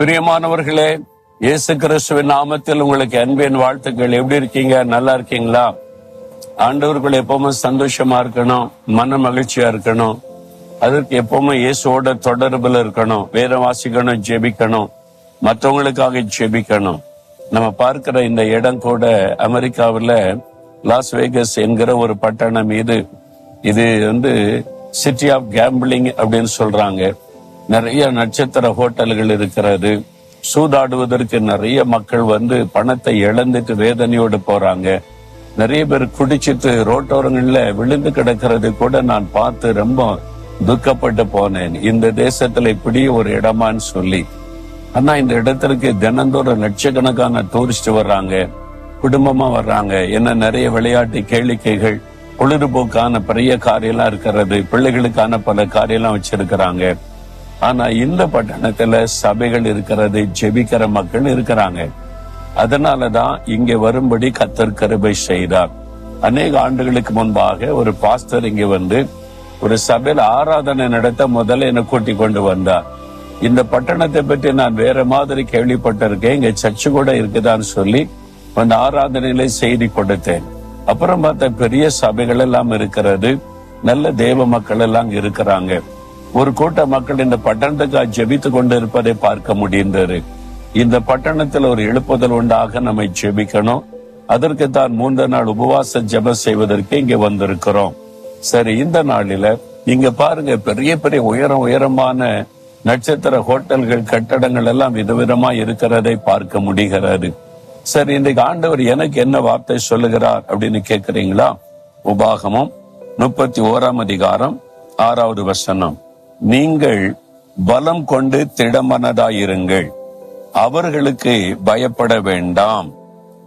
பிரியமானவர்களே, இயேசு கிறிஸ்துவின் நாமத்தில் உங்களுக்கு அன்பின் வாழ்த்துக்கள். எப்படி இருக்கீங்க? நல்லா இருக்கீங்களா? ஆண்டவர்கள் எப்பவுமே சந்தோஷமா இருக்கணும், மன மகிழ்ச்சியா இருக்கணும். அதற்கு எப்பவுமே இயேசுவோட தொடர்புல இருக்கணும், வேதம் வாசிக்கணும், ஜெபிக்கணும், மற்றவங்களுக்காக ஜெபிக்கணும். நம்ம பார்க்கிற இந்த இடம் கூட அமெரிக்காவில் லாஸ் வேகஸ் என்கிற ஒரு பட்டணம். இது சிட்டி ஆஃப் கேம்பிளிங் அப்படின்னு சொல்றாங்க. நிறைய நட்சத்திர ஹோட்டல்கள் இருக்கிறது. சூதாடுவதற்கு நிறைய மக்கள் பணத்தை இழந்துட்டு வேதனையோடு போறாங்க. நிறைய பேர் குடிச்சிட்டு ரோட்டோரங்கள்ல விழுந்து கிடக்கிறது கூட நான் பார்த்து ரொம்ப துக்கப்பட்டு போனேன். இந்த தேசத்துல இப்படி ஒரு இடமான்னு சொல்லி. ஆனா இந்த இடத்திற்கு தினந்தோறும் லட்சக்கணக்கான டூரிஸ்ட் வர்றாங்க, குடும்பமா வர்றாங்க. என்ன நிறைய விளையாட்டு கேளிக்கைகள், பொழுதுபோக்கான பெரிய காரியெல்லாம் இருக்கிறது, பிள்ளைகளுக்கான பல காரியெல்லாம் வச்சிருக்கிறாங்க. ஆனா இந்த பட்டணத்துல சபைகள் இருக்கிறது, ஜெபிக்கிற மக்கள் இருக்கிறாங்க. அதனாலதான் இங்க வரும்படி கர்த்தர் கிருபை செய்தார். அநேக ஆண்டுகளுக்கு முன்பாக ஒரு பாஸ்டர் இங்க ஒரு சபையில ஆராதனை நடத்த முதல்ல என்னை கூட்டி கொண்டு வந்தார். இந்த பட்டணத்தை பற்றி நான் வேற மாதிரி கேள்விப்பட்டிருக்கேன், இங்க சர்ச்சு கூட இருக்குதான்னு சொல்லி அந்த ஆராதனையில செய்தி கொடுத்தேன். அப்புறம் பார்த்தா பெரிய சபைகள் எல்லாம் இருக்கிறது, நல்ல தேவ மக்கள் எல்லாம் இருக்கிறாங்க. ஒரு கூட்ட மக்கள் இந்த பட்டணத்துக்காக ஜெபித்து கொண்டு இருப்பதை பார்க்க முடிந்தது. இந்த பட்டணத்தில் ஒரு எழுப்புதல் உண்டாக நம்ம ஜெபிக்கணும். அதற்கு தான் 3 நாள் உபவாச ஜெபம் செய்வதற்கு இங்க வந்திருக்கிறோம். சரி, இந்த நாளில இங்க பாருங்க, பெரிய பெரிய உயரமான நட்சத்திர ஹோட்டல்கள், கட்டடங்கள் எல்லாம் விதவிதமா இருக்கிறதை பார்க்க முடிகிறது. சரி, இன்றைக்கு ஆண்டவர் எனக்கு என்ன வார்த்தை சொல்லுகிறார் அப்படின்னு கேட்கிறீங்களா? உபாகமம் 31 அதிகாரம் 6வது வசனம். நீங்கள் பலம் கொண்டு திடமனதாயிருங்கள், அவர்களுக்கு பயப்பட வேண்டாம்,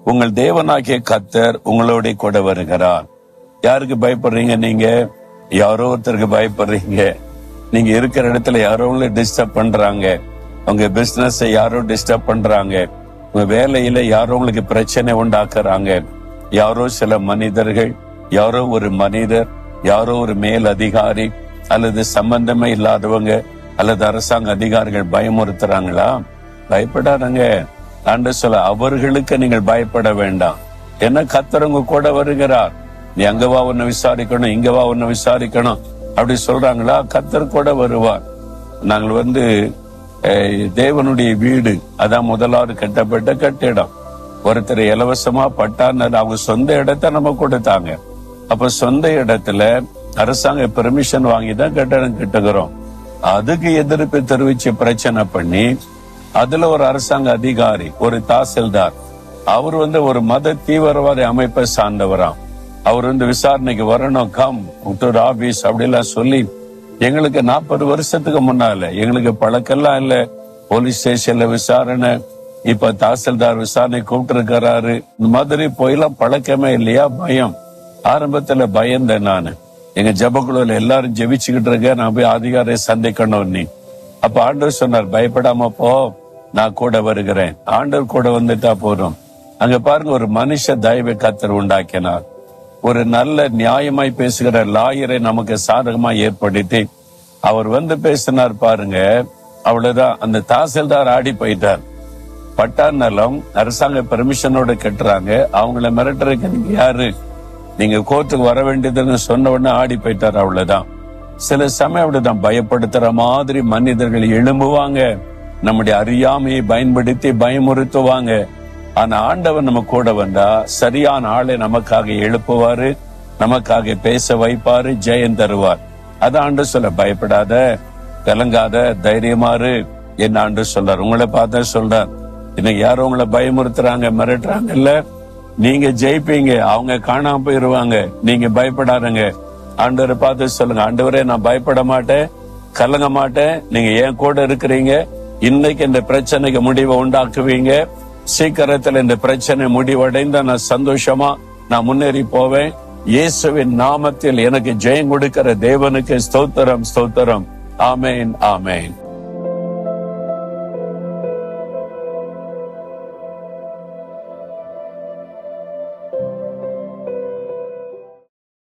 உங்கள் தேவனாகிய கர்த்தர் உங்களோட கூட வருகிறார். யாருக்கு பயப்படுறீங்க? நீங்க யாரோ ஒருத்தருக்கு பயப்படுறீங்க. நீங்க இருக்கிற இடத்துல யாரோ உங்களை டிஸ்டர்ப் பண்றாங்க, உங்க பிசினஸ் யாரோ டிஸ்டர்ப் பண்றாங்க, உங்க வேலையில யாரோ உங்களுக்கு பிரச்சனை உண்டாக்குறாங்க. யாரோ சில மனிதர்கள், யாரோ ஒரு மனிதர், யாரோ ஒரு மேல் அதிகாரி அல்லது சம்பந்தமே இல்லாதவங்க அல்லது அரசாங்க அதிகாரிகள் பயமுறுத்துறாங்களா? பயப்படாதங்க. ஆண்டவர் சொல்ல, அவர்களுக்கு நீங்கள் பயப்பட வேண்டாம், என்ன கர்த்தர் உங்க கூட வருகிறார். நீ அங்கவா உன்னை விசாரிக்கணும், இங்கவா உன்னை விசாரிக்கணும் அப்படி சொல்றாங்களா? கர்த்தர் கூட வருவார். நாங்கள் தேவனுடைய வீடு, அதான் முதலாவது கட்டப்பட்ட கட்டிடம். ஒருத்தர் இலவசமா பட்டான்னு அவங்க சொந்த இடத்தை நம்ம கொடுத்தாங்க. அப்ப சொந்த இடத்துல அரசாங்க பெர்மிஷன் வாங்கி தான் கட்டடம் கட்டுகிறோம். அதுக்கு எதிர்ப்பு தெரிவிச்சு பிரச்சனை பண்ணி அதுல ஒரு அரசாங்க அதிகாரி, ஒரு தாசில்தார், அவர் ஒரு மத தீவிரவாத அமைப்பை சார்ந்தவராம். அவர் விசாரணைக்கு வரணும், கம் டு ஆபீஸ் அப்படிலாம் சொல்லி எங்களுக்கு 40 வருஷத்துக்கு முன்னால எங்களுக்கு பழக்கெல்லாம் இல்ல. போலீஸ் ஸ்டேஷன்ல விசாரணை, இப்ப தாசில்தார் விசாரணை கூப்பிட்டு இருக்கிறாரு. இந்த மாதிரி போயெல்லாம் பழக்கமே இல்லையா? பயம். ஆரம்பத்துல பயந்தேன் நானு. எங்க ஜபக்குழுல எல்லாரும் ஜெபிச்சுக்கிட்டு இருக்க, நான் போய் அதிகாரியை சந்திக்கணும். நீ அப்ப ஆண்டவர் சொன்னார், பயப்படாம போ, நான் கூட வருகிறேன். ஆண்டவர் கூட வந்துட்டா போதும். அங்க பாருங்க, ஒரு மனுஷ தயவை கர்த்தர் உண்டாக்கினார். ஒரு நல்ல நியாயமாய் பேசுகிற லாயரை நமக்கு சாதகமா ஏற்படுத்தி அவர் பேசினார் பாருங்க. அவ்வளவுதான், அந்த தாசில்தார் ஆடி போயிட்டார். பட்டா நிலம் அரசாங்க பெர்மிஷனோட கட்டுறாங்க, அவங்கள மிரட்டுறதுக்கு நீங்க யாரு? நீங்க கோர்ட்டுக்கு வர வேண்டியதுன்னு சொன்ன உடனே ஆடி போயிட்டார். அவ்வளவுதான். சில சமயம் அப்படிதான் பயப்படுத்துற மாதிரி மனிதர்கள் எழும்புவாங்க, நம்முடைய அறியாமையை பயன்படுத்தி பயமுறுத்துவாங்க. ஆனா ஆண்டவன் நம்ம கூட வந்தா சரியான ஆளை நமக்காக எழுப்புவாரு, நமக்காக பேச வைப்பாரு, ஜெயம் தருவார். அதான் ஆண்டவர் சொல்ல, பயப்படாத, கலங்காத, தைரியமாறு என்ன ஆண்டவர் சொல்றார். உங்களை பார்த்தா சொல்றார், இன்னைக்கு யாரும் உங்களை பயமுறுத்துறாங்க, மிரட்டுறாங்க இல்ல, நீங்க ஜெயிப்பீங்க, அவங்க காணாம போயிருவாங்க. நீங்க பயப்படாதங்க. ஆண்டவரை பார்த்து சொல்லுங்க, ஆண்டவரே நான் பயப்பட மாட்டேன், கலங்க மாட்டேன், நீங்க என் கூட இருக்கிறீங்க. இன்னைக்கு இந்த பிரச்சனைக்கு முடிவை உண்டாக்குவீங்க. சீக்கிரத்துல இந்த பிரச்சனை முடிவடைந்த நான் சந்தோஷமா நான் முன்னேறி போவேன். இயேசுவின் நாமத்தில் எனக்கு ஜெயம் கொடுக்கிற தேவனுக்கு ஸ்தோத்திரம், ஸ்தோத்திரம். ஆமேன், ஆமேன்.